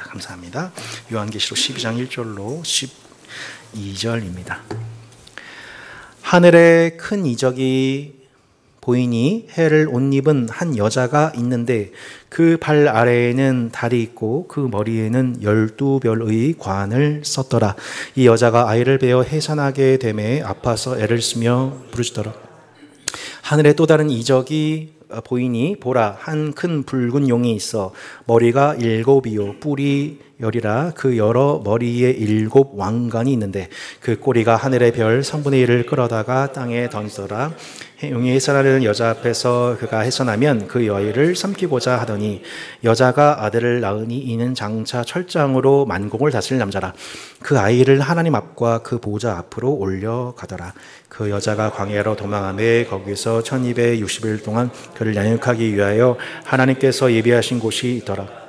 기도합니다. 감사합니다. 요한계시록 12장 1절로 12절입니다. 하늘에 큰 이적이 보이니 해를 옷 입은 한 여자가 있는데 그 발 아래에는 달이 있고 그 머리에는 12별의 관을 썼더라. 이 여자가 아이를 베어 해산하게 되매 아파서 애를 쓰며 부르짖더라. 하늘에 또 다른 이적이 보이니 보라, 한 큰 붉은 용이 있어 머리가 7이요 뿔이 10이라. 그 여러 머리에 7 왕관이 있는데 그 꼬리가 하늘의 별 3분의 1을 끌어다가 땅에 던지더라. 용이 해산하려는 여자 앞에서 그가 해산하면 그 여인을 삼키고자 하더니 여자가 아들을 낳으니 이는 장차 철장으로 만공을 다스릴 남자라. 그 아이를 하나님 앞과 그 보좌 앞으로 올려가더라. 그 여자가 광야로 도망하매 거기서 1260일 동안 그를 양육하기 위하여 하나님께서 예비하신 곳이 있더라.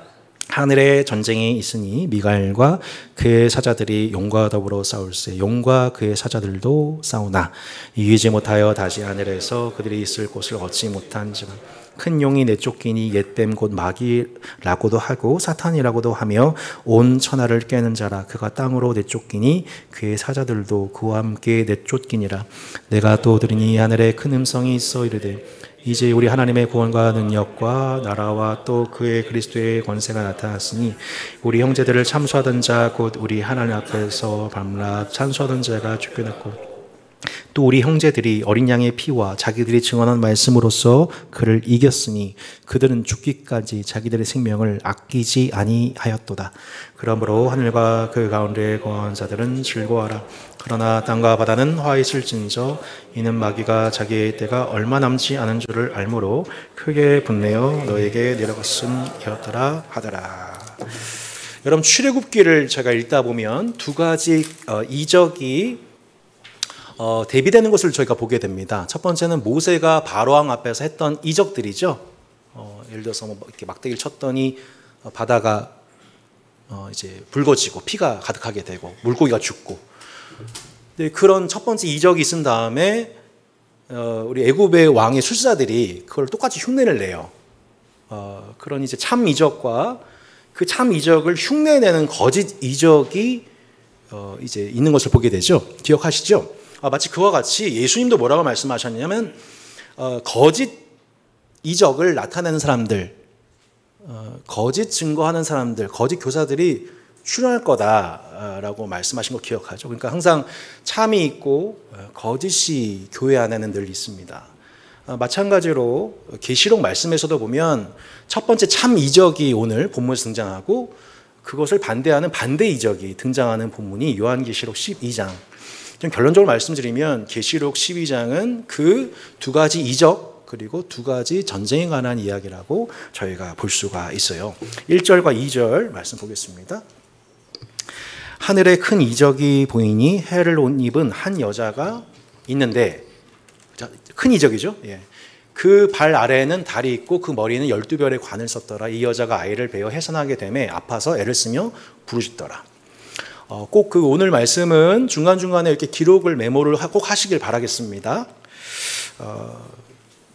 하늘에 전쟁이 있으니 미가엘과 그의 사자들이 용과 더불어 싸울세. 용과 그의 사자들도 싸우나 이기지 못하여 다시 하늘에서 그들이 있을 곳을 얻지 못한지만 큰 용이 내쫓기니 옛뱀 곧 마귀라고도 하고 사탄이라고도 하며 온 천하를 깨는 자라. 그가 땅으로 내쫓기니 그의 사자들도 그와 함께 내쫓기니라. 내가 또 들으니 하늘에 큰 음성이 있어 이르되 이제 우리 하나님의 구원과 능력과 나라와 또 그의 그리스도의 권세가 나타났으니 우리 형제들을 참수하던 자 곧 우리 하나님 앞에서 밤낮 찬수하던 자가 쫓겨났고 또 우리 형제들이 어린 양의 피와 자기들이 증언한 말씀으로써 그를 이겼으니 그들은 죽기까지 자기들의 생명을 아끼지 아니하였도다. 그러므로 하늘과 그 가운데 거한 자들은 즐거워하라. 그러나 땅과 바다는 화 있을진저 이는 마귀가 자기의 때가 얼마 남지 않은 줄을 알므로 크게 분내어 너에게 내려갔음이었더라 하더라. 여러분, 출애굽기를 제가 읽다 보면 두 가지 이적이 대비되는 것을 저희가 보게 됩니다. 첫 번째는 모세가 바로왕 앞에서 했던 이적들이죠. 예를 들어서 이렇게 막대기를 쳤더니 바다가 이제 붉어지고 피가 가득하게 되고 물고기가 죽고. 그런 첫 번째 이적이 있은 다음에 우리 애굽의 왕의 술사들이 그걸 똑같이 흉내를 내요. 그런 이제 참 이적과 그 참 이적을 흉내내는 거짓 이적이 이제 있는 것을 보게 되죠. 기억하시죠? 마치 그와 같이 예수님도 뭐라고 말씀하셨냐면 거짓 이적을 나타내는 사람들, 거짓 증거하는 사람들, 거짓 교사들이 출현할 거다라고 말씀하신 거 기억하죠? 그러니까 항상 참이 있고 거짓이 교회 안에는 늘 있습니다. 마찬가지로 계시록 말씀에서도 보면 첫 번째 참 이적이 오늘 본문에서 등장하고 그것을 반대하는 반대 이적이 등장하는 본문이 요한계시록 12장. 좀 결론적으로 말씀드리면 계시록 12장은 그 두 가지 이적 그리고 두 가지 전쟁에 관한 이야기라고 저희가 볼 수가 있어요. 1절과 2절 말씀 보겠습니다. 하늘에 큰 이적이 보이니 해를 옷 입은 한 여자가 있는데, 큰 이적이죠. 그 발 아래에는 달이 있고 그 머리에는 12별의 관을 썼더라. 이 여자가 아이를 베어 해산하게 되매 아파서 애를 쓰며 부르짖더라. 꼭 그 오늘 말씀은 중간중간에 이렇게 기록을 메모를 꼭 하시길 바라겠습니다.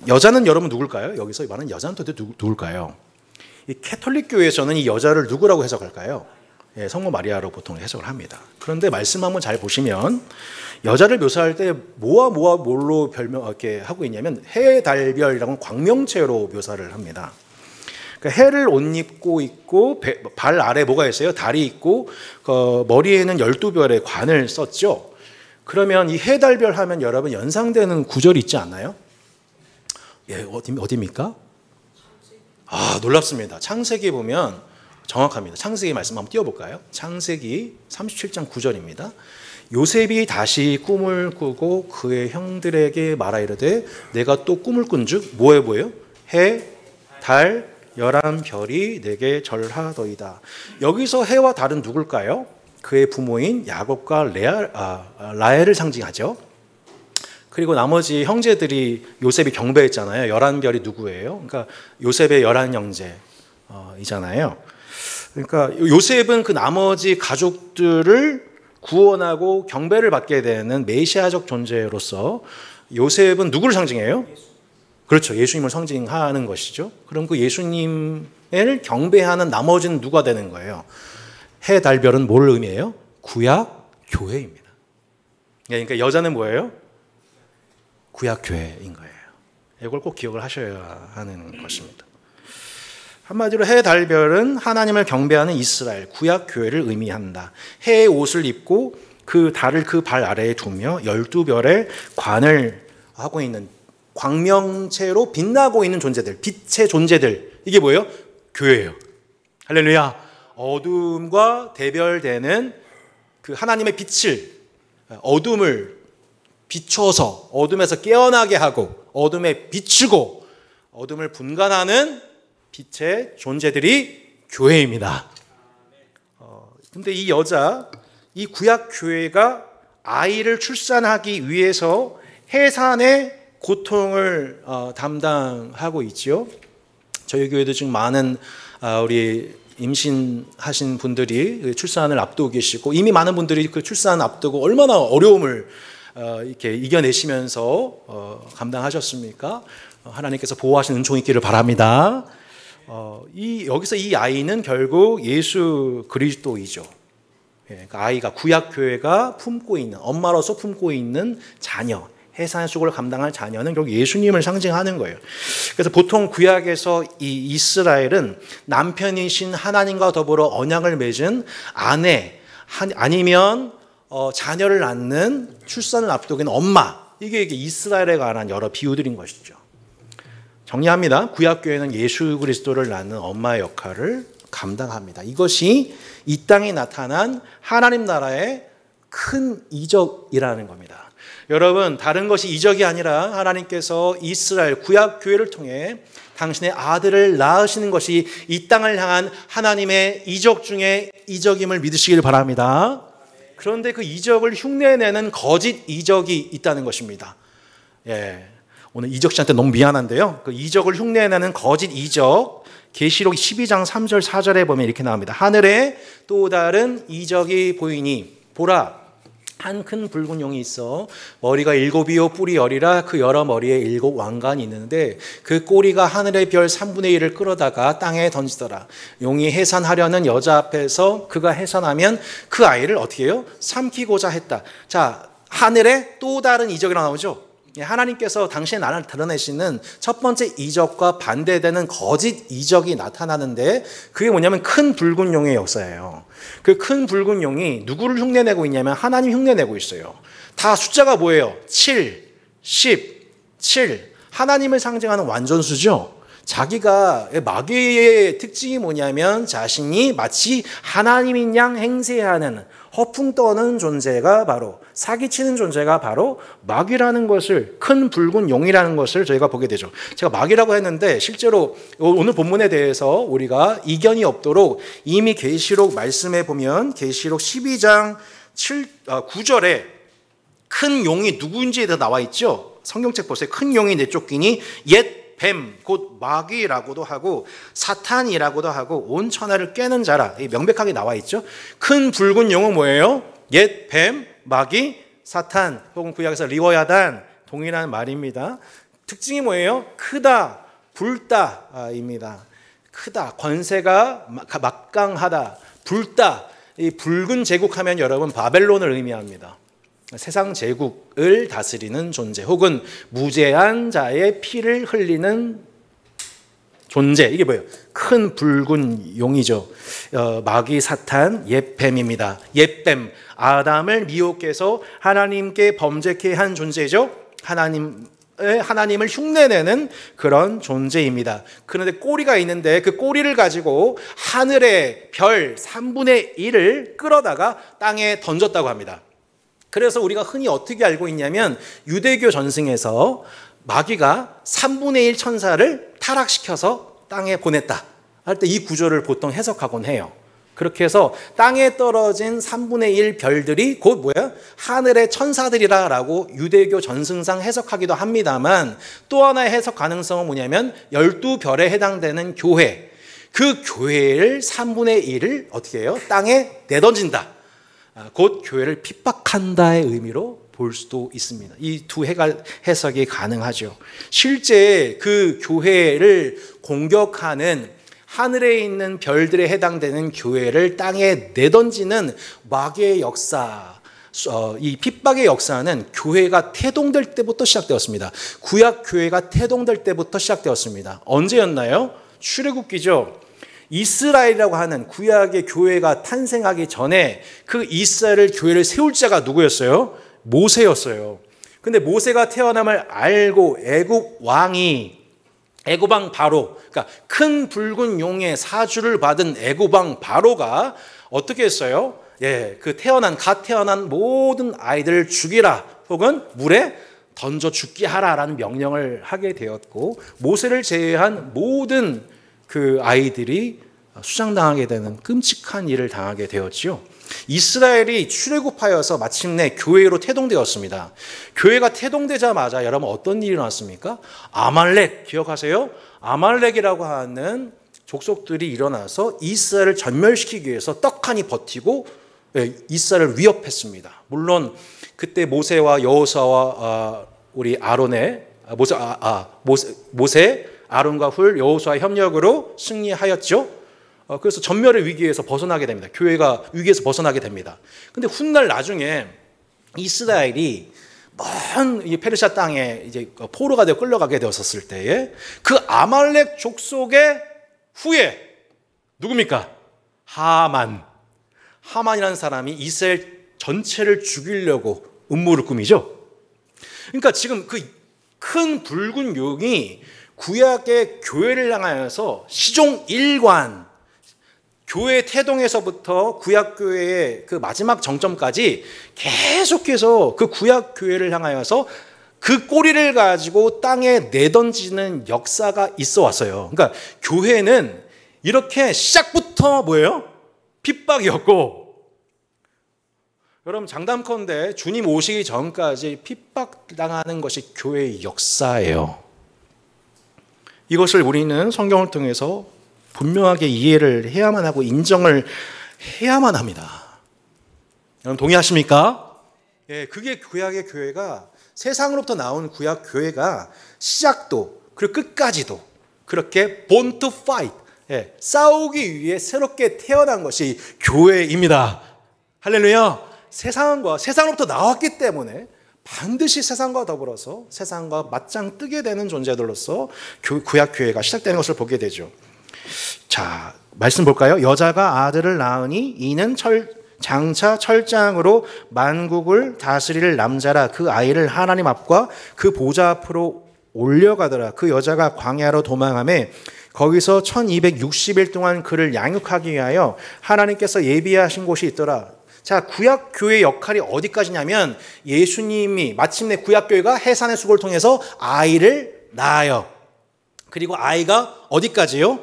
여자는 여러분 누굴까요? 여기서 말하는 여자는 도대체 누굴까요? 이 캐톨릭 교회에서는 이 여자를 누구라고 해석할까요? 성모 마리아로 보통 해석을 합니다. 그런데 말씀 한번 잘 보시면 여자를 묘사할 때 뭐와 뭘로 이렇게 하고 있냐면 해, 달, 별이라고 광명체로 묘사를 합니다. 그러니까 해를 옷 입고 있고 발 아래 뭐가 있어요? 달이 있고 머리에는 12별의 관을 썼죠. 그러면 이 해, 달, 별 하면 여러분 연상되는 구절이 있지 않나요? 어디입니까? 놀랍습니다. 창세기 보면 정확합니다. 창세기 말씀 한번 띄워볼까요? 창세기 37장 9절입니다. 요셉이 다시 꿈을 꾸고 그의 형들에게 말하 이르되 내가 또 꿈을 꾼즉 뭐예요? 해, 달, 11별이 내게 절하더이다. 여기서 해와 달은 누굴까요? 그의 부모인 야곱과 라헬을 상징하죠. 그리고 나머지 형제들이 요셉이 경배했잖아요. 11별이 누구예요? 그러니까 요셉의 11형제이잖아요. 그러니까 요셉은 그 나머지 가족들을 구원하고 경배를 받게 되는 메시아적 존재로서 요셉은 누구를 상징해요? 그렇죠. 예수님을 상징하는 것이죠. 그럼 그 예수님 하나님을 경배하는 나머지는 누가 되는 거예요? 해, 달, 별은 뭘 의미해요? 구약 교회입니다. 그러니까 여자는 뭐예요? 구약 교회인 거예요. 이걸 꼭 기억을 하셔야 하는 것입니다. 한마디로 해, 달, 별은 하나님을 경배하는 이스라엘, 구약 교회를 의미한다. 해의 옷을 입고 그 달을 그 발 아래에 두며 12별의 관을 하고 있는 광명체로 빛나고 있는 존재들, 빛의 존재들, 이게 뭐예요? 교회예요. 할렐루야. 어둠과 대별되는 그 하나님의 빛을, 어둠을 비춰서 어둠에서 깨어나게 하고 어둠에 비추고 어둠을 분간하는 빛의 존재들이 교회입니다. 근데 이 여자, 이 구약 교회가 아이를 출산하기 위해서 해산의 고통을 담당하고 있지요. 저희 교회도 지금 많은 우리 임신하신 분들이 출산을 앞두고 계시고, 이미 많은 분들이 그 출산 앞두고 얼마나 어려움을 이렇게 이겨내시면서 감당하셨습니까? 하나님께서 보호하시는 은총 있기를 바랍니다. 여기서 이 아이는 결국 예수 그리스도이죠. 그러니까 아이가 구약 교회가 품고 있는, 엄마로서 품고 있는 자녀, 해산의 수고를 감당할 자녀는 결국 예수님을 상징하는 거예요. 그래서 보통 구약에서 이 이스라엘은 남편이신 하나님과 더불어 언약을 맺은 아내, 아니면 자녀를 낳는, 출산을 앞두고 있는 엄마, 이게 이스라엘에 관한 여러 비유들인 것이죠. 정리합니다. 구약교회는 예수 그리스도를 낳는 엄마의 역할을 감당합니다. 이것이 이 땅에 나타난 하나님 나라의 큰 이적이라는 겁니다. 여러분, 다른 것이 이적이 아니라 하나님께서 이스라엘 구약교회를 통해 당신의 아들을 낳으시는 것이 이 땅을 향한 하나님의 이적 중에 이적임을 믿으시길 바랍니다. 그런데 그 이적을 흉내내는 거짓 이적이 있다는 것입니다. 오늘 이적 씨한테 너무 미안한데요. 그 이적을 흉내내는 거짓 이적, 계시록 12장 3절 4절에 보면 이렇게 나옵니다. 하늘에 또 다른 이적이 보이니 보라, 한 큰 붉은 용이 있어 머리가 7이요 뿔이 10이라 그 여러 머리에 7 왕관이 있는데 그 꼬리가 하늘의 별 3분의 1을 끌어다가 땅에 던지더라. 용이 해산하려는 여자 앞에서 그가 해산하면 그 아이를 어떻게 해요? 삼키고자 했다. 자, 하늘에 또 다른 이적이라고 나오죠. 하나님께서 당신의 나라를 드러내시는 첫 번째 이적과 반대되는 거짓 이적이 나타나는데, 그게 뭐냐면 큰 붉은 용의 역사예요. 그 큰 붉은 용이 누구를 흉내내고 있냐면 하나님 흉내내고 있어요. 다 숫자가 뭐예요? 7, 10, 7. 하나님을 상징하는 완전수죠. 자기가, 마귀의 특징이 뭐냐면 자신이 마치 하나님인 양 행세하는, 허풍 떠는 존재가 바로, 사기치는 존재가 바로 마귀라는 것을, 큰 붉은 용이라는 것을 저희가 보게 되죠. 제가 마귀라고 했는데 실제로 오늘 본문에 대해서 우리가 이견이 없도록 이미 계시록 말씀에 보면 계시록 12장 9절에 큰 용이 누구인지에 대해서 나와 있죠. 성경책 보세요. 큰 용이 내쫓기니 옛 뱀, 곧 마귀라고도 하고 사탄이라고도 하고 온 천하를 깨는 자라, 명백하게 나와 있죠. 큰 붉은 용은 뭐예요? 옛 뱀, 마귀, 사탄, 혹은 구약에서 리워야단, 동일한 말입니다. 특징이 뭐예요? 크다, 붉다입니다. 크다, 권세가 막강하다, 붉다. 이 붉은 제국하면 여러분 바벨론을 의미합니다. 세상 제국을 다스리는 존재, 혹은 무죄한 자의 피를 흘리는 존재, 이게 뭐예요? 큰 붉은 용이죠. 마귀, 사탄, 옛뱀입니다. 옛뱀, 아담을 미혹해서 하나님께 범죄케 한 존재죠. 하나님을 흉내내는 그런 존재입니다. 그런데 꼬리가 있는데 그 꼬리를 가지고 하늘의 별 3분의 1을 끌어다가 땅에 던졌다고 합니다. 그래서 우리가 흔히 어떻게 알고 있냐면 유대교 전승에서 마귀가 3분의 1 천사를 타락시켜서 땅에 보냈다 할 때 이 구조를 보통 해석하곤 해요. 그렇게 해서 땅에 떨어진 3분의 1 별들이 곧 뭐야? 하늘의 천사들이라고 유대교 전승상 해석하기도 합니다만, 또 하나의 해석 가능성은 뭐냐면 12별에 해당되는 교회, 그 교회를 3분의 1을 어떻게 해요? 땅에 내던진다. 곧 교회를 핍박한다의 의미로 볼 수도 있습니다. 이 두 해석이 가능하죠. 실제 그 교회를 공격하는 하늘에 있는 별들에 해당되는 교회를 땅에 내던지는 마귀의 역사, 이 핍박의 역사는 교회가 태동될 때부터 시작되었습니다. 구약 교회가 태동될 때부터 시작되었습니다. 언제였나요? 출애굽기죠. 이스라엘이라고 하는 구약의 교회가 탄생하기 전에 그 이스라엘 교회를 세울 자가 누구였어요? 모세였어요. 근데 모세가 태어남을 알고 애굽 왕이, 애굽 왕 바로, 그러니까 큰 붉은 용의 사주를 받은 애굽 왕 바로가 어떻게 했어요? 갓 태어난 모든 아이들을 죽이라, 혹은 물에 던져 죽게 하라라는 명령을 하게 되었고, 모세를 제외한 모든 그 아이들이 수장당하게 되는 끔찍한 일을 당하게 되었지요. 이스라엘이 출애굽하여서 마침내 교회로 태동되었습니다. 교회가 태동되자마자 여러분 어떤 일이 일어났습니까? 아말렉 기억하세요? 아말렉이라고 하는 족속들이 일어나서 이스라엘을 전멸시키기 위해서 떡하니 버티고 이스라엘을 위협했습니다. 물론 그때 모세와 여호수아와 우리 아론의 모세, 아론과 훌, 여호수아의 협력으로 승리하였죠. 그래서 전멸의 위기에서 벗어나게 됩니다. 교회가 위기에서 벗어나게 됩니다. 근데 훗날 나중에 이스라엘이 먼 페르시아 땅에 이제 포로가 되어 끌려가게 되었을 때에 그 아말렉 족속의 후예 누굽니까? 하만이라는 사람이 이스라엘 전체를 죽이려고 음모를 꾸미죠. 그러니까 지금 그 큰 붉은 용이 구약의 교회를 향하여서 시종 1관, 교회 태동에서부터 구약교회의 그 마지막 정점까지 계속해서 그 구약교회를 향하여서 그 꼬리를 가지고 땅에 내던지는 역사가 있어 왔어요. 그러니까 교회는 이렇게 시작부터 뭐예요? 핍박이었고, 여러분 장담컨대 주님 오시기 전까지 핍박당하는 것이 교회의 역사예요. 이것을 우리는 성경을 통해서 분명하게 이해를 해야만 하고 인정을 해야만 합니다. 여러분 동의하십니까? 그게 구약의 교회가, 세상으로부터 나온 구약 교회가 시작도 그리고 끝까지도 그렇게 born to fight, 싸우기 위해 새롭게 태어난 것이 교회입니다. 할렐루야. 세상으로부터 나왔기 때문에 반드시 세상과 더불어서 세상과 맞짱 뜨게 되는 존재들로서 구약 교회가 시작되는 것을 보게 되죠. 자, 말씀 볼까요? 여자가 아들을 낳으니 이는 장차 철장으로 만국을 다스릴 남자라. 그 아이를 하나님 앞과 그 보좌 앞으로 올려가더라. 그 여자가 광야로 도망하며 거기서 1260일 동안 그를 양육하기 위하여 하나님께서 예비하신 곳이 있더라. 자, 구약교회의 역할이 어디까지냐면 예수님이 마침내 구약교회가 해산의 수고를 통해서 아이를 낳아요. 그리고 아이가 어디까지요?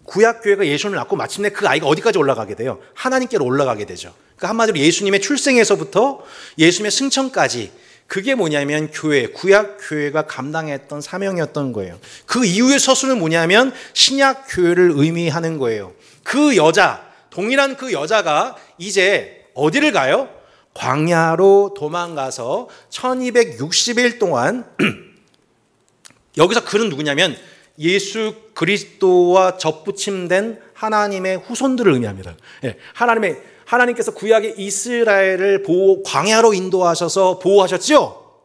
구약교회가 예수님을 낳고 마침내 그 아이가 어디까지 올라가게 돼요? 하나님께로 올라가게 되죠. 그러니까 한마디로 예수님의 출생에서부터 예수님의 승천까지, 그게 뭐냐면 구약교회가 감당했던 사명이었던 거예요. 그 이후의 서술은 뭐냐면 신약교회를 의미하는 거예요. 그 여자, 동일한 그 여자가 이제 어디를 가요? 광야로 도망가서 1260일 동안 여기서 그는 누구냐면 예수 그리스도와 접붙임된 하나님의 후손들을 의미합니다. 하나님께서 구약의 이스라엘을 광야로 인도하셔서 보호하셨죠?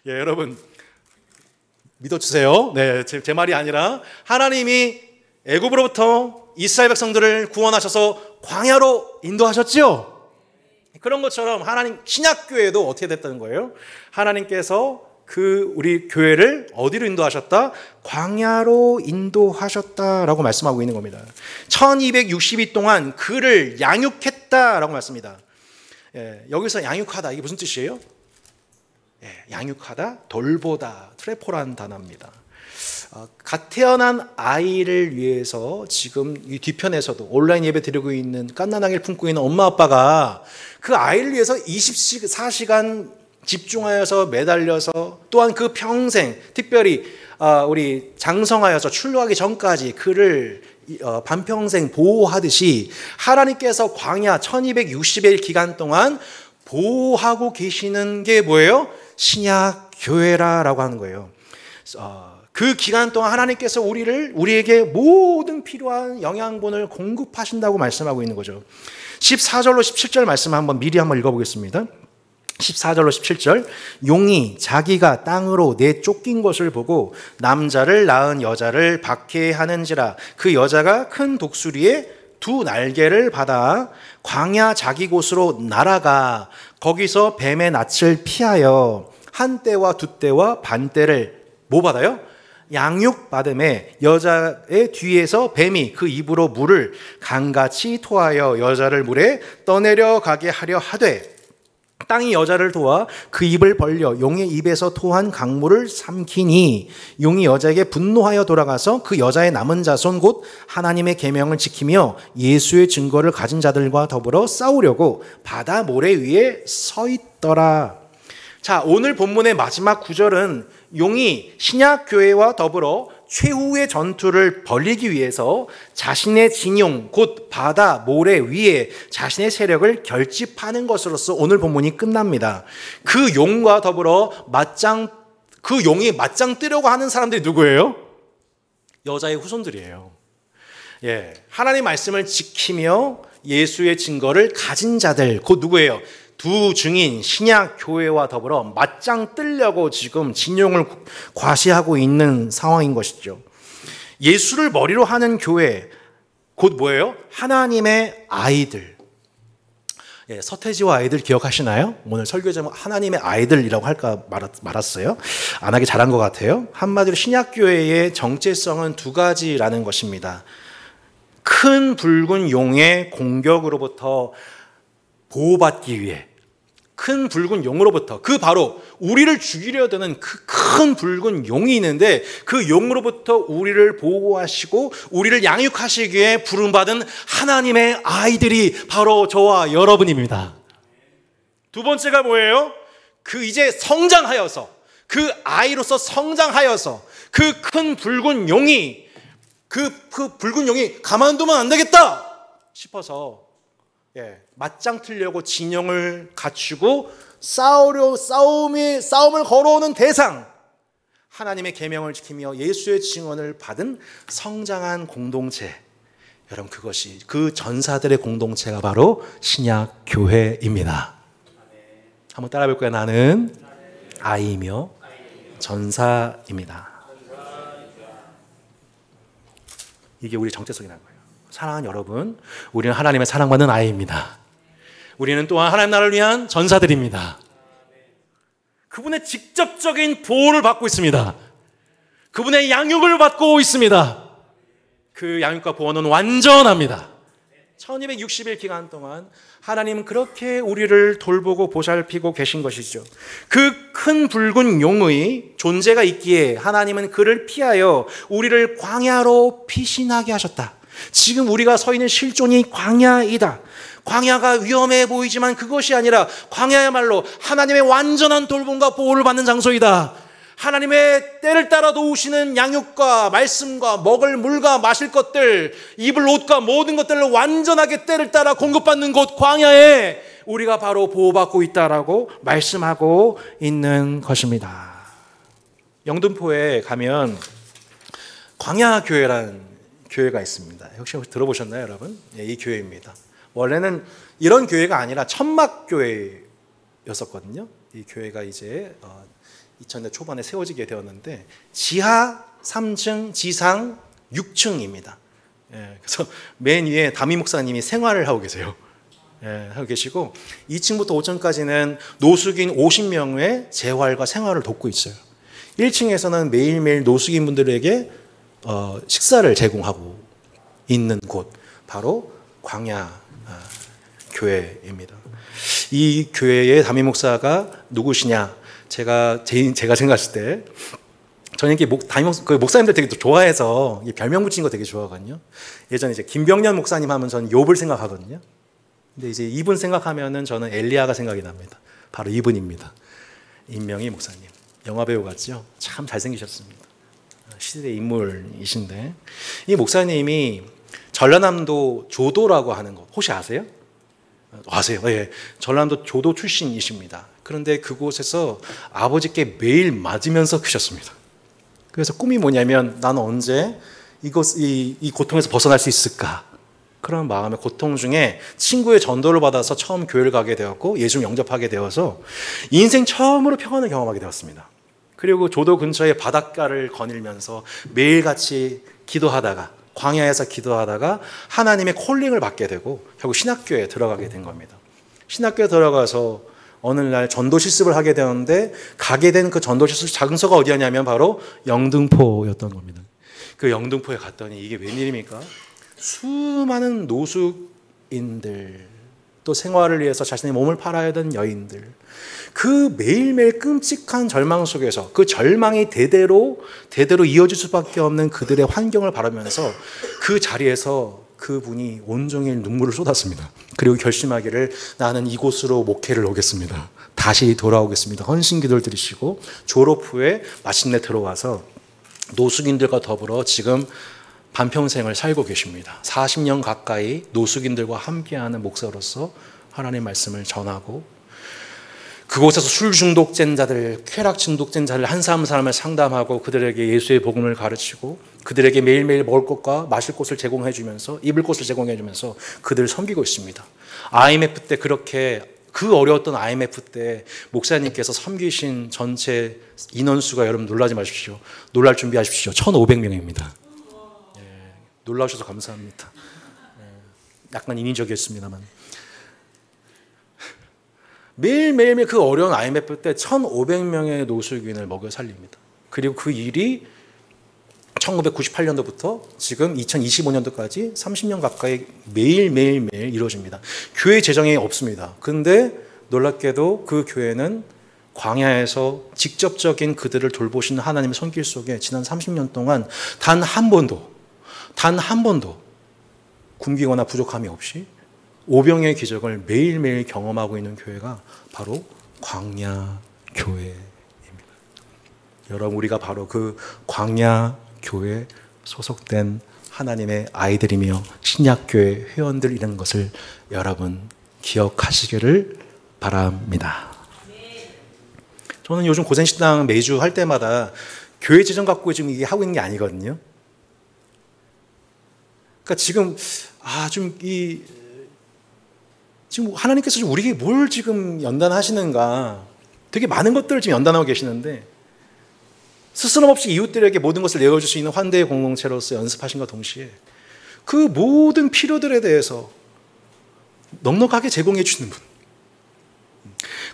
여러분 믿어주세요. 제 말이 아니라 하나님이 애굽으로부터 이스라엘 백성들을 구원하셔서 광야로 인도하셨죠? 그런 것처럼 하나님 신약교회도 어떻게 됐다는 거예요? 하나님께서 우리 교회를 어디로 인도하셨다? 광야로 인도하셨다라고 말씀하고 있는 겁니다. 1260일 동안 그를 양육했다라고 말씀합니다. 여기서 양육하다, 이게 무슨 뜻이에요? 양육하다, 돌보다, 트레포라는 단어입니다. 갓 태어난 아이를 위해서 지금 이 뒤편에서도 온라인 예배 드리고 있는 갓난아기를 품고 있는 엄마 아빠가 그 아이를 위해서 24시간 집중하여서 매달려서, 또한 그 평생 특별히 우리 장성하여서 출루하기 전까지 그를 반평생 보호하듯이 하나님께서 광야 1260일 기간 동안 보호하고 계시는 게 뭐예요? 신약 교회라고 하는 거예요. 그 기간 동안 하나님께서 우리에게 모든 필요한 영양분을 공급하신다고 말씀하고 있는 거죠. 14절로 17절 말씀 미리 한번 읽어보겠습니다. 14절로 17절. 용이 자기가 땅으로 내쫓긴 것을 보고 남자를 낳은 여자를 박해하는지라. 그 여자가 큰 독수리에 두 날개를 받아 광야 자기 곳으로 날아가 거기서 뱀의 낯을 피하여 한 때와 두 때와 반 때를 뭐 받아요? 양육받음에 여자의 뒤에서 뱀이 그 입으로 물을 강같이 토하여 여자를 물에 떠내려 가게 하려 하되 땅이 여자를 도와 그 입을 벌려 용의 입에서 토한 강물을 삼키니 용이 여자에게 분노하여 돌아가서 그 여자의 남은 자손 곧 하나님의 계명을 지키며 예수의 증거를 가진 자들과 더불어 싸우려고 바다 모래 위에 서 있더라. 자, 오늘 본문의 마지막 구절은 용이 신약교회와 더불어 최후의 전투를 벌이기 위해서 자신의 진용 곧 바다 모래 위에 자신의 세력을 결집하는 것으로서 오늘 본문이 끝납니다. 그 용과 더불어 그 용이 맞짱 뜨려고 하는 사람들이 누구예요? 여자의 후손들이에요. 예, 하나님 말씀을 지키며 예수의 증거를 가진 자들 곧 누구예요? 두 증인 신약 교회와 더불어 맞짱 뜨려고 지금 진용을 과시하고 있는 상황인 것이죠. 예수를 머리로 하는 교회 곧 뭐예요? 하나님의 아이들. 예, 서태지와 아이들 기억하시나요? 오늘 설교 제목 하나님의 아이들이라고 할까 말았어요. 안 하기 잘한 것 같아요. 한마디로 신약 교회의 정체성은 두 가지라는 것입니다. 큰 붉은 용의 공격으로부터 보호받기 위해 큰 붉은 용으로부터 그 바로 우리를 죽이려 드는 그 큰 붉은 용이 있는데 그 용으로부터 우리를 보호하시고 우리를 양육하시기에 부름받은 하나님의 아이들이 바로 저와 여러분입니다. 두 번째가 뭐예요? 이제 성장하여서 그 아이로서 성장하여서 그 큰 붉은 용이 그 붉은 용이 가만두면 안 되겠다 싶어서 맞짱 틀려고 진영을 갖추고 싸움을 걸어오는 대상 하나님의 계명을 지키며 예수의 증언을 받은 성장한 공동체 여러분 그것이 그 전사들의 공동체가 바로 신약 교회입니다. 한번 따라 볼까요? 나는 아이이며 전사입니다. 이게 우리 정체성이라는 거예요. 사랑하는 여러분, 우리는 하나님의 사랑받는 아이입니다. 우리는 또한 하나님 나라를 위한 전사들입니다. 그분의 직접적인 보호를 받고 있습니다. 그분의 양육을 받고 있습니다. 그 양육과 보호는 완전합니다. 1260일 기간 동안 하나님은 그렇게 우리를 돌보고 보살피고 계신 것이죠. 그 큰 붉은 용의 존재가 있기에 하나님은 그를 피하여 우리를 광야로 피신하게 하셨다. 지금 우리가 서 있는 실존이 광야이다. 광야가 위험해 보이지만 그것이 아니라 광야야말로 하나님의 완전한 돌봄과 보호를 받는 장소이다. 하나님의 때를 따라 도우시는 양육과 말씀과 먹을 물과 마실 것들, 입을 옷과 모든 것들을 완전하게 때를 따라 공급받는 곳 광야에 우리가 바로 보호받고 있다라고 말씀하고 있는 것입니다. 영등포에 가면 광야교회라는 교회가 있습니다. 혹시 들어보셨나요, 여러분? 예, 이 교회입니다. 원래는 이런 교회가 아니라 천막교회였었거든요. 이 교회가 이제 2000년 초반에 세워지게 되었는데 지하 3층, 지상 6층입니다. 예, 그래서 맨 위에 담임 목사님이 생활을 하고 계세요. 예, 하고 계시고 2층부터 5층까지는 노숙인 50명의 재활과 생활을 돕고 있어요. 1층에서는 매일매일 노숙인 분들에게 식사를 제공하고 있는 곳 바로 광야 교회입니다. 이 교회의 담임 목사가 누구시냐? 제가 생각했을 때 저는 이렇게 목사님들 되게 좋아해서 별명 붙이는 거 되게 좋아하거든요. 예전에 이제 김병년 목사님 하면 저는 욥을 생각하거든요. 근데 이제 이분 생각하면은 저는 엘리야가 생각이 납니다. 바로 이분입니다. 임명희 목사님. 영화배우 같죠? 참 잘생기셨습니다. 시대의 인물이신데 이 목사님이 전라남도 조도라고 하는 거 혹시 아세요? 아세요? 예, 전라남도 조도 출신이십니다. 그런데 그곳에서 아버지께 매일 맞으면서 크셨습니다. 그래서 꿈이 뭐냐면 나는 언제 이 고통에서 벗어날 수 있을까? 그런 마음의 고통 중에 친구의 전도를 받아서 처음 교회를 가게 되었고 예수를 영접하게 되어서 인생 처음으로 평안을 경험하게 되었습니다. 그리고 조도 근처에 바닷가를 거닐면서 매일같이 기도하다가 광야에서 기도하다가 하나님의 콜링을 받게 되고 결국 신학교에 들어가게 된 겁니다. 신학교에 들어가서 어느 날 전도 실습을 하게 되었는데 가게 된 그 전도 실습 장소가 어디였냐면 바로 영등포였던 겁니다. 그 영등포에 갔더니 이게 웬일입니까? 수많은 노숙인들, 또 생활을 위해서 자신의 몸을 팔아야 하던 여인들, 그 매일매일 끔찍한 절망 속에서 그 절망이 대대로 이어질 수밖에 없는 그들의 환경을 바라면서 그 자리에서 그분이 온종일 눈물을 쏟았습니다. 그리고 결심하기를 나는 이곳으로 목회를 오겠습니다. 다시 돌아오겠습니다. 헌신기도를 드리시고 졸업 후에 마침내 들어와서 노숙인들과 더불어 지금 반평생을 살고 계십니다. 40년 가까이 노숙인들과 함께하는 목사로서 하나님의 말씀을 전하고 그곳에서 술 중독된 자들, 쾌락 중독된 자를 한 사람 한 사람을 상담하고 그들에게 예수의 복음을 가르치고 그들에게 매일매일 먹을 것과 마실 것을 제공해 주면서 입을 것을 제공해 주면서 그들을 섬기고 있습니다. IMF 때 그렇게 그 어려웠던 IMF 때 목사님께서 섬기신 전체 인원수가 여러분 놀라지 마십시오. 놀랄 준비하십시오. 1,500명입니다. 놀라셔서 감사합니다. 약간 인위적이었습니다만 매일매일 그 어려운 IMF 때 1,500명의 노숙인을 먹여 살립니다. 그리고 그 일이 1998년도부터 지금 2025년도까지 30년 가까이 매일 이루어집니다. 교회 재정이 없습니다. 그런데 놀랍게도 그 교회는 광야에서 직접적인 그들을 돌보시는 하나님의 손길 속에 지난 30년 동안 단 한 번도 굶기거나 부족함이 없이 오병의 기적을 매일매일 경험하고 있는 교회가 바로 광야 교회입니다. 여러분, 우리가 바로 그 광야 교회에 소속된 하나님의 아이들이며 신약교회 회원들이라는 것을 여러분 기억하시기를 바랍니다. 저는 요즘 고생식당 매주 할 때마다 교회 재정 갖고 지금 이게 하고 있는 게 아니거든요. 그러니까 지금 하나님께서 우리에게 뭘 지금 연단하시는가, 되게 많은 것들을 지금 연단하고 계시는데 스스럼 없이 이웃들에게 모든 것을 내어줄 수 있는 환대의 공동체로서 연습하신과 동시에 그 모든 필요들에 대해서 넉넉하게 제공해 주시는 분,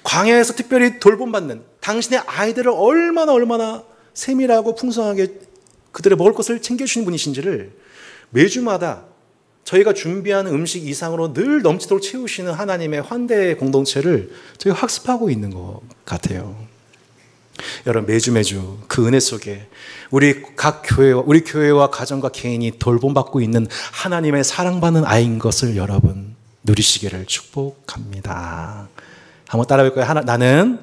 광야에서 특별히 돌봄받는 당신의 아이들을 얼마나 세밀하고 풍성하게 그들의 먹을 것을 챙겨주시는 분이신지를 매주마다 저희가 준비하는 음식 이상으로 늘 넘치도록 채우시는 하나님의 환대의 공동체를 저희가 학습하고 있는 것 같아요. 여러분, 매주 그 은혜 속에 우리 교회와 가정과 개인이 돌봄받고 있는 하나님의 사랑받는 아이인 것을 여러분 누리시기를 축복합니다. 한번 따라해 볼까요? 나는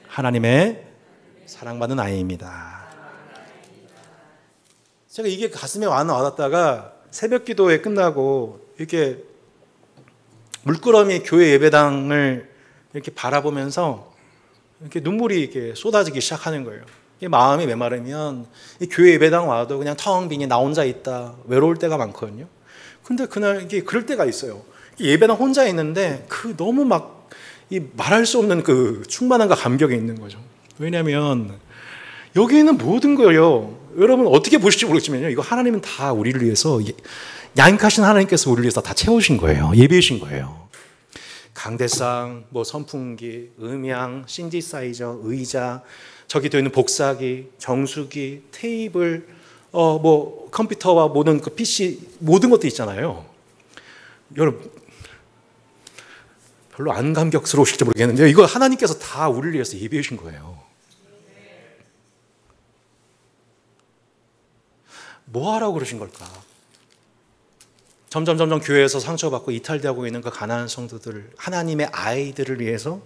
하나님의 사랑받는 아이입니다. 제가 이게 가슴에 와닿다가 새벽 기도회 끝나고 이렇게 물끄러미 교회 예배당을 이렇게 바라보면서 이렇게 눈물이 이렇게 쏟아지기 시작하는 거예요. 마음이 메마르면 이 교회 예배당 와도 그냥 텅 빈이 나 혼자 있다 외로울 때가 많거든요. 근데 그날 이게 그럴 때가 있어요. 예배당 혼자 있는데 그 너무 막 이 말할 수 없는 그 충만함과 감격이 있는 거죠. 왜냐하면 여기 있는 모든 거요, 여러분 어떻게 보실지 모르겠지만요, 이거 하나님은 다 우리를 위해서, 양육하신 하나님께서 우리를 위해서 다 채우신 거예요. 예비하신 거예요. 강대상, 선풍기, 음향, 신디사이저, 의자, 저기 또 있는 복사기, 정수기, 테이블, 컴퓨터와 모든 그 PC, 모든 것도 있잖아요. 여러분, 별로 안 감격스러우실지 모르겠는데 이거 하나님께서 다 우리를 위해서 예비해 주신 거예요. 뭐 하라고 그러신 걸까? 점점 교회에서 상처받고 이탈되고 있는 그 가난한 성도들, 하나님의 아이들을 위해서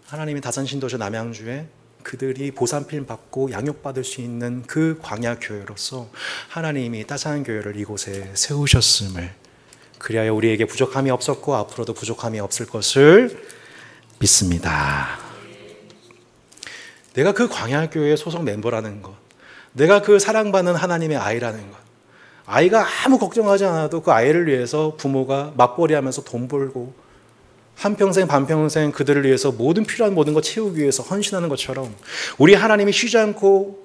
하나님의 다산신도시 남양주에 그들이 보살핌 받고 양육받을 수 있는 그 광야 교회로서 하나님이 따스한 교회를 이곳에 세우셨음을, 그리하여 우리에게 부족함이 없었고 앞으로도 부족함이 없을 것을 믿습니다. 내가 그 광야 교회의 소속 멤버라는 것, 내가 그 사랑받는 하나님의 아이라는 것. 아이가 아무 걱정하지 않아도 그 아이를 위해서 부모가 맞벌이하면서 돈 벌고 한평생 반평생 그들을 위해서 필요한 모든 거 채우기 위해서 헌신하는 것처럼 우리 하나님이 쉬지 않고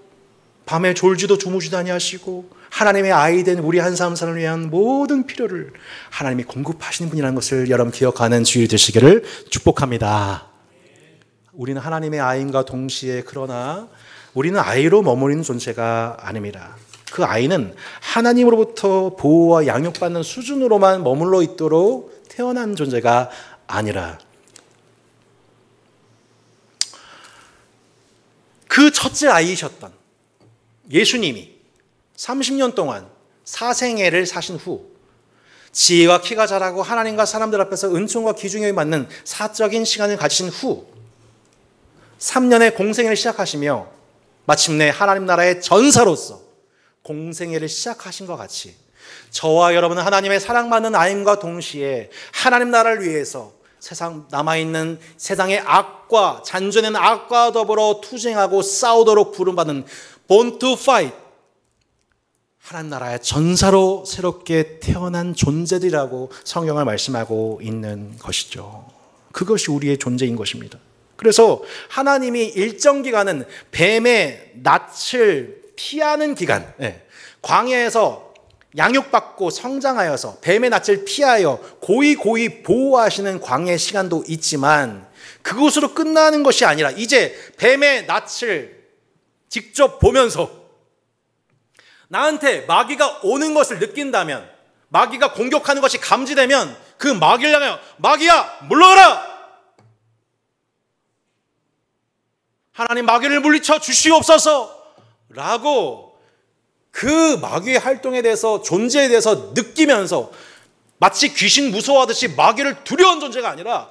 밤에 졸지도 주무지도 아니하시고 하나님의 아이된 우리 한 사람 사람을 위한 모든 필요를 하나님이 공급하시는 분이라는 것을 여러분 기억하는 주일이 되시기를 축복합니다. 우리는 하나님의 아이인가 동시에 그러나 우리는 아이로 머무르는 존재가 아닙니다. 그 아이는 하나님으로부터 보호와 양육받는 수준으로만 머물러 있도록 태어난 존재가 아니라 그 첫째 아이이셨던 예수님이 30년 동안 사생애를 사신 후 지혜와 키가 자라고 하나님과 사람들 앞에서 은총과 기중형이 받는 사적인 시간을 가지신 후 3년의 공생애를 시작하시며 마침내 하나님 나라의 전사로서 공생애를 시작하신 것 같이 저와 여러분은 하나님의 사랑받는 아임과 동시에 하나님 나라를 위해서 세상 남아있는 세상의 악과 잔존의 악과 더불어 투쟁하고 싸우도록 부름받는 born to fight 하나님 나라의 전사로 새롭게 태어난 존재들이라고 성경을 말씀하고 있는 것이죠. 그것이 우리의 존재인 것입니다. 그래서 하나님이 일정 기간은 뱀의 낯을 피하는 기간, 광야에서 양육받고 성장하여서 뱀의 낯을 피하여 고이 보호하시는 광야의 시간도 있지만 그것으로 끝나는 것이 아니라 이제 뱀의 낯을 직접 보면서 나한테 마귀가 오는 것을 느낀다면, 마귀가 공격하는 것이 감지되면 그 마귀를 향하여 마귀야 물러가라! 하나님 마귀를 물리쳐 주시옵소서 라고 그 마귀의 활동에 대해서 존재에 대해서 느끼면서 마치 귀신 무서워하듯이 마귀를 두려운 존재가 아니라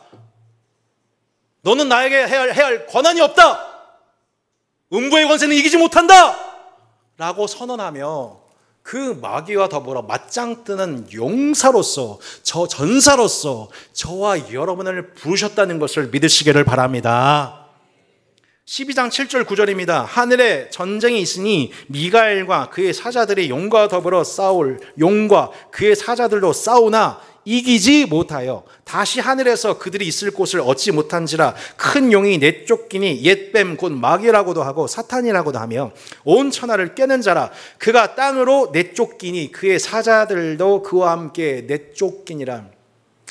너는 나에게 해야 할 권한이 없다. 음부의 권세는 이기지 못한다. 라고 선언하며 그 마귀와 더불어 맞짱 뜨는 용사로서 저 전사로서 저와 여러분을 부르셨다는 것을 믿으시기를 바랍니다. 12장 7절 9절입니다. 하늘에 전쟁이 있으니 미가엘과 그의 사자들이 용과 더불어 싸울 용과 그의 사자들도 싸우나 이기지 못하여 다시 하늘에서 그들이 있을 곳을 얻지 못한지라 큰 용이 내쫓기니 옛뱀 곧 마귀라고도 하고 사탄이라고도 하며 온 천하를 깨는 자라 그가 땅으로 내쫓기니 그의 사자들도 그와 함께 내쫓기니라.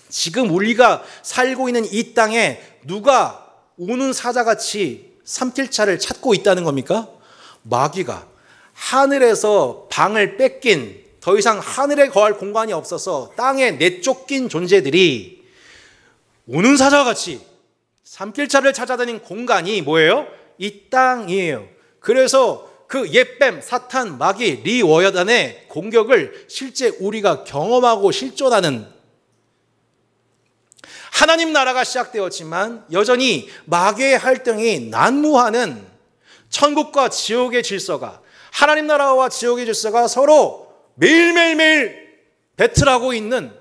지금 우리가 살고 있는 이 땅에 누가 우는 사자같이 삼킬차를 찾고 있다는 겁니까? 마귀가 하늘에서 방을 뺏긴 더 이상 하늘에 거할 공간이 없어서 땅에 내쫓긴 존재들이 우는 사자와 같이 삼킬차를 찾아다닌 공간이 뭐예요? 이 땅이에요. 그래서 그 옛뱀, 사탄, 마귀, 리워여단의 공격을 실제 우리가 경험하고 실존하는 하나님 나라가 시작되었지만 여전히 마귀의 활동이 난무하는 천국과 지옥의 질서가 하나님 나라와 지옥의 질서가 서로 매일매일 배틀하고 있는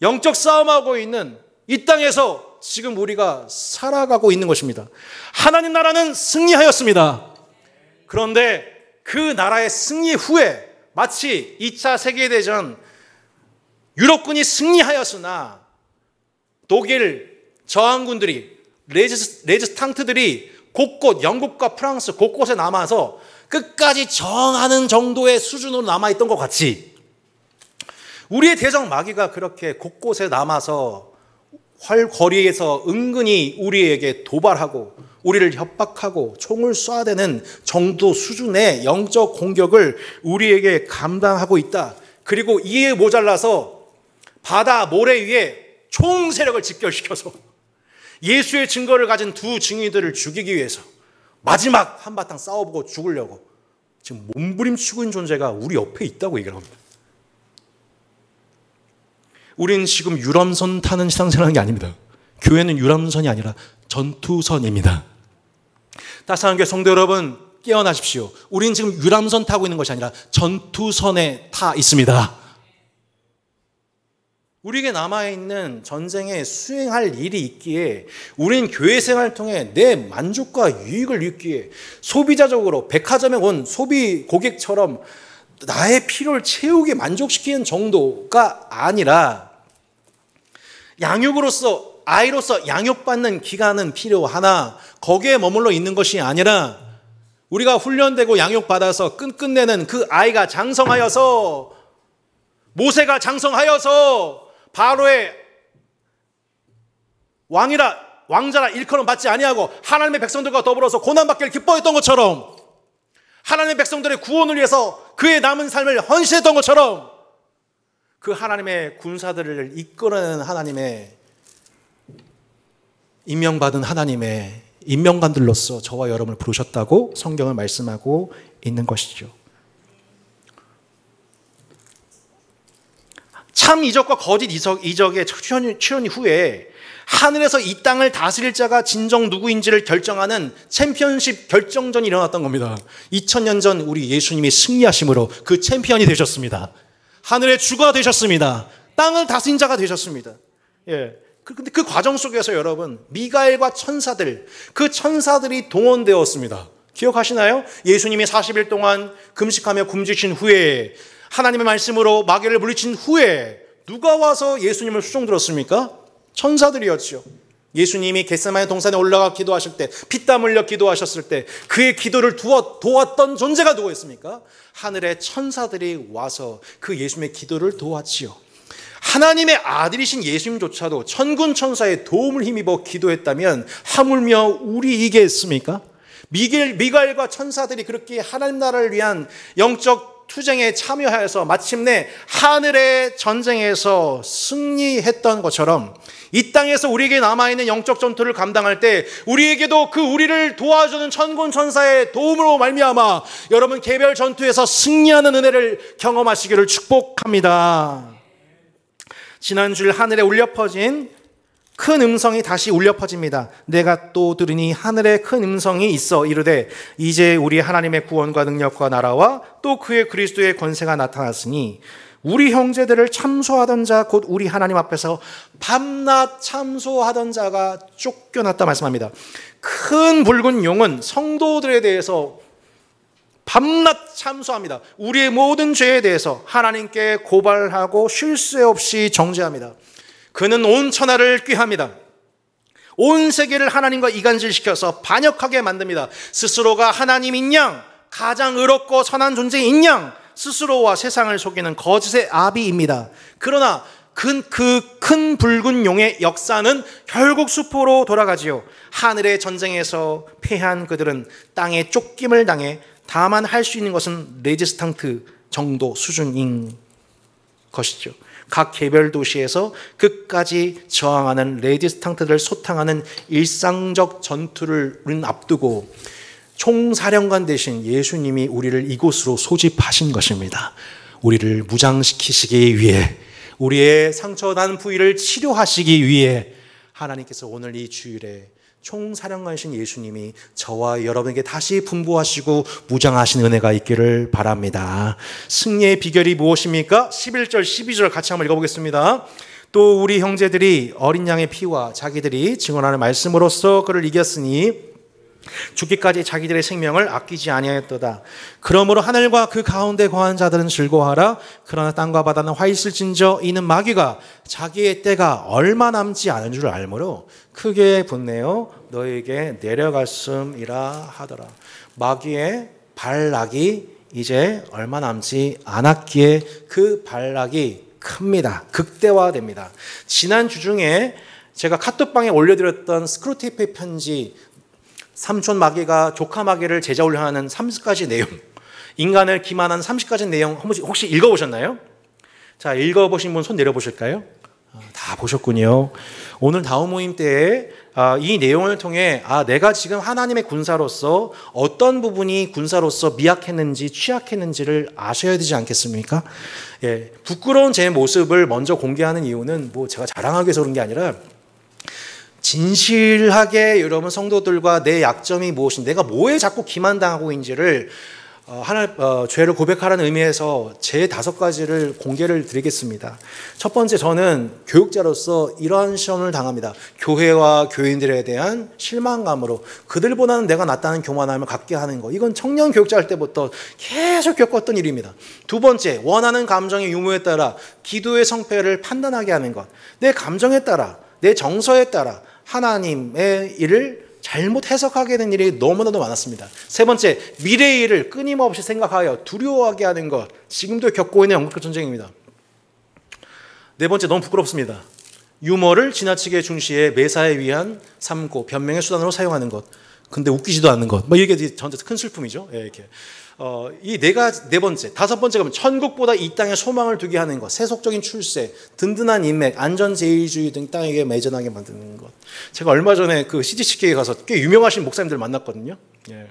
영적 싸움하고 있는 이 땅에서 지금 우리가 살아가고 있는 것입니다. 하나님 나라는 승리하였습니다. 그런데 그 나라의 승리 후에 마치 2차 세계대전 유럽군이 승리하였으나 독일 저항군들이 레지스탕트들이 곳곳 영국과 프랑스 곳곳에 남아서 끝까지 저항하는 정도의 수준으로 남아있던 것 같이 우리의 대적 마귀가 그렇게 곳곳에 남아서 거리에서 은근히 우리에게 도발하고 우리를 협박하고 총을 쏴대는 정도 수준의 영적 공격을 우리에게 감당하고 있다. 그리고 이에 모자라서 바다 모래 위에 총 세력을 집결시켜서 예수의 증거를 가진 두 증인들을 죽이기 위해서 마지막 한바탕 싸워보고 죽으려고 지금 몸부림치고 있는 존재가 우리 옆에 있다고 얘기를 합니다. 우리는 지금 유람선 타는 신앙생활하는 게 아닙니다. 교회는 유람선이 아니라 전투선입니다. 따스한 교회 성도 여러분 깨어나십시오. 우리는 지금 유람선 타고 있는 것이 아니라 전투선에 타 있습니다. 우리에게 남아있는 전쟁에 수행할 일이 있기에 우리는 교회 생활을 통해 내 만족과 유익을 얻기에 소비자적으로 백화점에 온 소비 고객처럼 나의 필요를 채우게 만족시키는 정도가 아니라 양육으로서 아이로서 양육받는 기간은 필요하나 거기에 머물러 있는 것이 아니라 우리가 훈련되고 양육받아서 끝내는 그 아이가 장성하여서 모세가 장성하여서 바로의 왕자라 일컬음 받지 아니하고 하나님의 백성들과 더불어서 고난받기를 기뻐했던 것처럼 하나님의 백성들의 구원을 위해서 그의 남은 삶을 헌신했던 것처럼 그 하나님의 군사들을 이끌어내는 하나님의 임명받은 하나님의 임명관들로서 저와 여러분을 부르셨다고 성경을 말씀하고 있는 것이죠. 참 이적과 거짓 이적의 출현 후에 하늘에서 이 땅을 다스릴 자가 진정 누구인지를 결정하는 챔피언십 결정전이 일어났던 겁니다. 2000년 전 우리 예수님이 승리하심으로 그 챔피언이 되셨습니다. 하늘의 주가 되셨습니다. 땅을 다스린 자가 되셨습니다. 근데 그 과정 속에서 여러분 미가엘과 천사들, 그 천사들이 동원되었습니다. 기억하시나요? 예수님이 40일 동안 금식하며 굶주신 후에 하나님의 말씀으로 마귀를 물리친 후에 누가 와서 예수님을 수종 들었습니까? 천사들이었죠. 예수님이 겟세마네 동산에 올라가 기도하실 때, 피땀 흘려 기도하셨을 때 그의 기도를 도왔던 존재가 누구였습니까? 하늘의 천사들이 와서 그 예수님의 기도를 도왔지요. 하나님의 아들이신 예수님조차도 천군 천사의 도움을 힘입어 기도했다면 하물며 우리이겠습니까? 미가엘과 천사들이 그렇게 하나님 나라를 위한 영적 투쟁에 참여하여서 마침내 하늘의 전쟁에서 승리했던 것처럼 이 땅에서 우리에게 남아있는 영적 전투를 감당할 때 우리에게도 그 우리를 도와주는 천군 천사의 도움으로 말미암아 여러분 개별 전투에서 승리하는 은혜를 경험하시기를 축복합니다. 지난주일 하늘에 울려 퍼진 큰 음성이 다시 울려 퍼집니다. 내가 또 들으니 하늘에 큰 음성이 있어 이르되 이제 우리 하나님의 구원과 능력과 나라와 또 그의 그리스도의 권세가 나타났으니 우리 형제들을 참소하던 자 곧 우리 하나님 앞에서 밤낮 참소하던 자가 쫓겨났다 말씀합니다. 큰 붉은 용은 성도들에 대해서 밤낮 참소합니다. 우리의 모든 죄에 대해서 하나님께 고발하고 쉴 새 없이 정죄합니다. 그는 온 천하를 꾀합니다. 온 세계를 하나님과 이간질시켜서 반역하게 만듭니다. 스스로가 하나님인 양, 가장 의롭고 선한 존재인 양, 스스로와 세상을 속이는 거짓의 아비입니다. 그러나 그 큰 붉은 용의 역사는 결국 수포로 돌아가지요. 하늘의 전쟁에서 패한 그들은 땅에 쫓김을 당해 다만 할 수 있는 것은 레지스탕트 정도 수준인 것이죠. 각 개별 도시에서 끝까지 저항하는 레지스탕트들을 소탕하는 일상적 전투를 앞두고 총사령관 대신 예수님이 우리를 이곳으로 소집하신 것입니다. 우리를 무장시키시기 위해, 우리의 상처난 부위를 치료하시기 위해 하나님께서 오늘 이 주일에 총사령관이신 예수님이 저와 여러분에게 다시 분부하시고 무장하신 은혜가 있기를 바랍니다. 승리의 비결이 무엇입니까? 11절 12절 같이 한번 읽어보겠습니다. 또 우리 형제들이 어린 양의 피와 자기들이 증언하는 말씀으로써 그를 이겼으니 죽기까지 자기들의 생명을 아끼지 아니하였도다. 그러므로 하늘과 그 가운데 거한 자들은 즐거워하라. 그러나 땅과 바다는 화 있을진저 이는 마귀가 자기의 때가 얼마 남지 않은 줄 알므로 크게 분내어 너에게 내려갔음이라 하더라. 마귀의 발락이 이제 얼마 남지 않았기에 그 발락이 큽니다. 극대화됩니다. 지난 주 중에 제가 카톡방에 올려드렸던 스크루테이프의 편지, 삼촌 마귀가 조카 마귀를 제자 훈련하는 30가지 내용, 인간을 기만한 30가지 내용 혹시 읽어보셨나요? 자, 읽어보신 분 손 내려보실까요? 다 보셨군요. 오늘 다음 모임 때에 이 내용을 통해 내가 지금 하나님의 군사로서 어떤 부분이 군사로서 미약했는지 취약했는지를 아셔야 되지 않겠습니까? 예, 부끄러운 제 모습을 먼저 공개하는 이유는 제가 자랑하기 위해서 그런 게 아니라 진실하게 여러분 성도들과 내 약점이 무엇인지, 내가 뭐에 자꾸 기만당하고 있는지를 죄를 고백하라는 의미에서 제 5가지를 공개를 드리겠습니다. 첫 번째, 저는 교육자로서 이러한 시험을 당합니다. 교회와 교인들에 대한 실망감으로 그들보다는 내가 낫다는 교만함을 갖게 하는 것. 이건 청년 교육자 할 때부터 계속 겪었던 일입니다. 두 번째, 원하는 감정의 유무에 따라 기도의 성패를 판단하게 하는 것. 내 감정에 따라, 내 정서에 따라 하나님의 일을 잘못 해석하게 된 일이 너무나도 많았습니다. 세 번째, 미래의 일을 끊임없이 생각하여 두려워하게 하는 것. 지금도 겪고 있는 영국적 전쟁입니다. 네 번째, 너무 부끄럽습니다. 유머를 지나치게 중시해 매사에 위한 삼고 변명의 수단으로 사용하는 것. 근데 웃기지도 않는 것. 이게 전체 큰 슬픔이죠. 예, 이렇게. 네 번째, 다섯 번째가 천국보다 이 땅에 소망을 두게 하는 것, 세속적인 출세, 든든한 인맥, 안전제일주의 등 땅에게 매전하게 만드는 것. 제가 얼마 전에 그 CGCK에 가서 꽤 유명하신 목사님들 만났거든요. 예.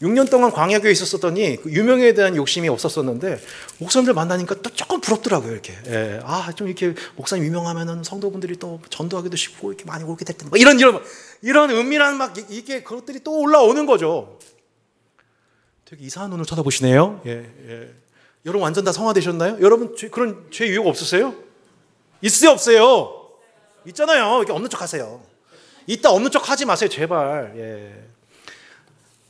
6년 동안 광야교회에 있었더니 그 유명에 대한 욕심이 없었었는데 목사님들 만나니까 또 조금 부럽더라고요. 이렇게. 예. 좀 이렇게 목사님 유명하면은 성도분들이 또 전도하기도 쉽고 이렇게 많이 오게 될 텐데. 이런 은밀한 이게 그것들이 또 올라오는 거죠. 되게 이상한 눈을 쳐다보시네요. 예. 여러분 완전 다 성화되셨나요? 여러분 그런 죄 유혹 없으세요? 있어요, 없어요? 있잖아요. 이렇게 없는 척 하세요. 있다 없는 척 하지 마세요, 제발. 예.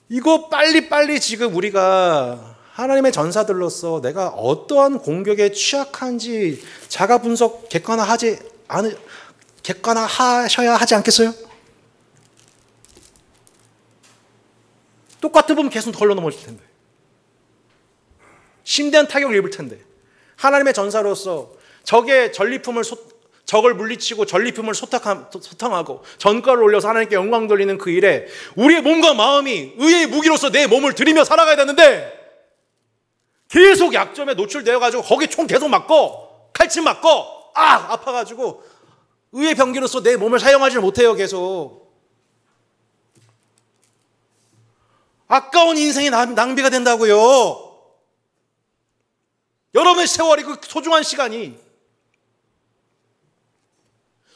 이거 빨리 지금 우리가 하나님의 전사들로서 내가 어떠한 공격에 취약한지 자가 분석 객관화하셔야 하지 않겠어요? 똑같은 부분 계속 덜러 넘어질 텐데, 심대한 타격을 입을 텐데, 하나님의 전사로서 적을 물리치고 전리품을 소탕하고 전가를 올려서 하나님께 영광 돌리는 그 일에 우리의 몸과 마음이 의의 무기로서 내 몸을 들이며 살아가야 되는데 계속 약점에 노출되어가지고 거기 총 계속 맞고 칼침 맞고 아파가지고 의의 병기로서 내 몸을 사용하지 못해요. 계속 아까운 인생이 낭비가 된다고요. 여러분의 세월이, 그 소중한 시간이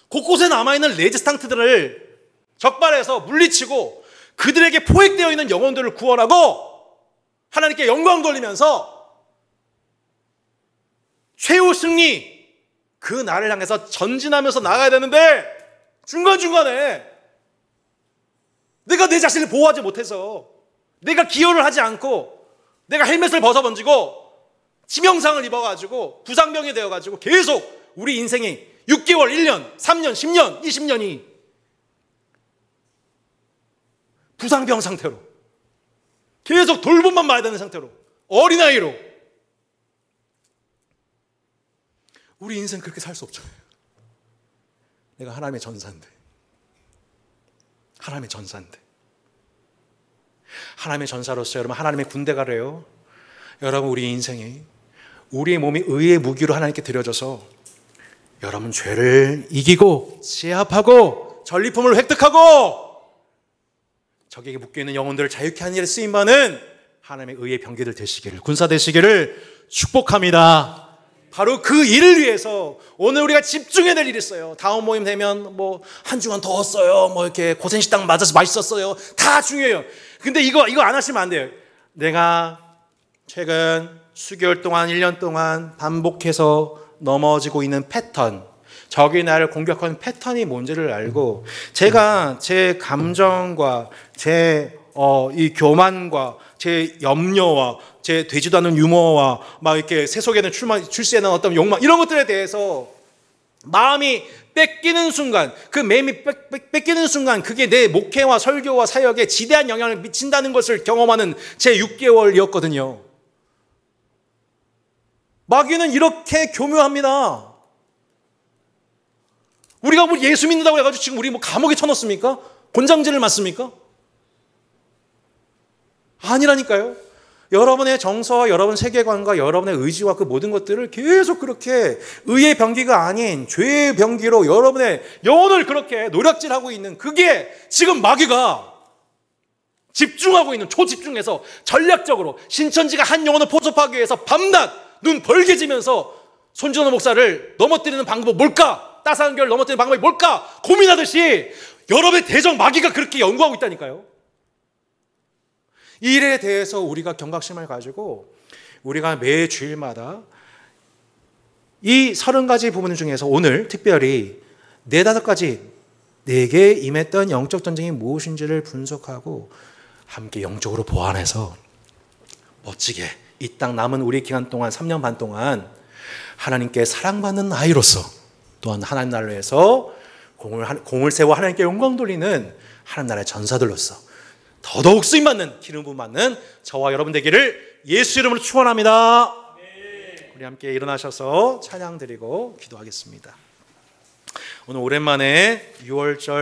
곳곳에 남아있는 레지스탕트들을 적발해서 물리치고 그들에게 포획되어 있는 영혼들을 구원하고 하나님께 영광 돌리면서 최후 승리, 그 날을 향해서 전진하면서 나가야 되는데 중간중간에 내가 내 자신을 보호하지 못해서, 내가 기여를 하지 않고, 내가 헬멧을 벗어던지고 치명상을 입어가지고 부상병이 되어가지고 계속 우리 인생이 6개월, 1년, 3년, 10년, 20년이 부상병 상태로 계속 돌봄만 봐야 되는 상태로, 어린아이로 우리 인생 그렇게 살 수 없잖아요. 내가 하나님의 전사인데, 하나님의 전사로서 여러분 하나님의 군대가래요. 여러분 우리 인생이, 우리의 몸이 의의 무기로 하나님께 드려져서 여러분 죄를 이기고 제압하고 전리품을 획득하고 적에게 묶여있는 영혼들을 자유케 하는 일에 쓰임받는 하나님의 의의 병기들 되시기를, 군사 되시기를 축복합니다. 바로 그 일을 위해서 오늘 우리가 집중해야 될 일이 있어요. 다음 모임 되면 한 주간 더웠어요, 이렇게 고생식당 맞아서 맛있었어요, 다 중요해요. 근데 이거 안 하시면 안 돼요. 내가 최근 수개월 동안, 1년 동안 반복해서 넘어지고 있는 패턴, 적이 나를 공격하는 패턴이 뭔지를 알고, 제가 제 감정과 제 이 교만과 제 염려와 제 되지도 않는 유머와 이렇게 세속에는 출세하는 어떤 욕망, 이런 것들에 대해서 마음이 뺏기는 순간, 그 매임이 뺏기는 순간 그게 내 목회와 설교와 사역에 지대한 영향을 미친다는 것을 경험하는 제 6개월이었거든요. 마귀는 이렇게 교묘합니다. 우리가 예수 믿는다고 해가지고 지금 우리 감옥에 쳐넣습니까? 곤장질을 맞습니까? 아니라니까요. 여러분의 정서와 여러분 세계관과 여러분의 의지와 그 모든 것들을 계속 그렇게 의의 병기가 아닌 죄의 병기로 여러분의 영혼을 그렇게 노략질하고 있는, 그게 지금 마귀가 집중하고 있는, 초집중해서 전략적으로 신천지가 한 영혼을 포섭하기 위해서 밤낮 눈 벌게지면서 손준호 목사를 넘어뜨리는 방법은 뭘까? 따사한결 넘어뜨리는 방법이 뭘까? 고민하듯이 여러분의 대적 마귀가 그렇게 연구하고 있다니까요. 이 일에 대해서 우리가 경각심을 가지고 우리가 매 주일마다 이 30가지 부분 중에서 오늘 특별히 4-5가지 내게 임했던 영적 전쟁이 무엇인지를 분석하고 함께 영적으로 보완해서 멋지게 이 땅 남은 우리 기간 동안 3년 반 동안 하나님께 사랑받는 아이로서 또한 하나님 나라에서 공을 세워 하나님께 영광 돌리는 하나님 나라의 전사들로서 더더욱 쓰임받는 기름 부음 받는 저와 여러분 되기를 예수 이름으로 축원합니다. 우리 함께 일어나셔서 찬양 드리고 기도하겠습니다. 오늘 오랜만에 6월절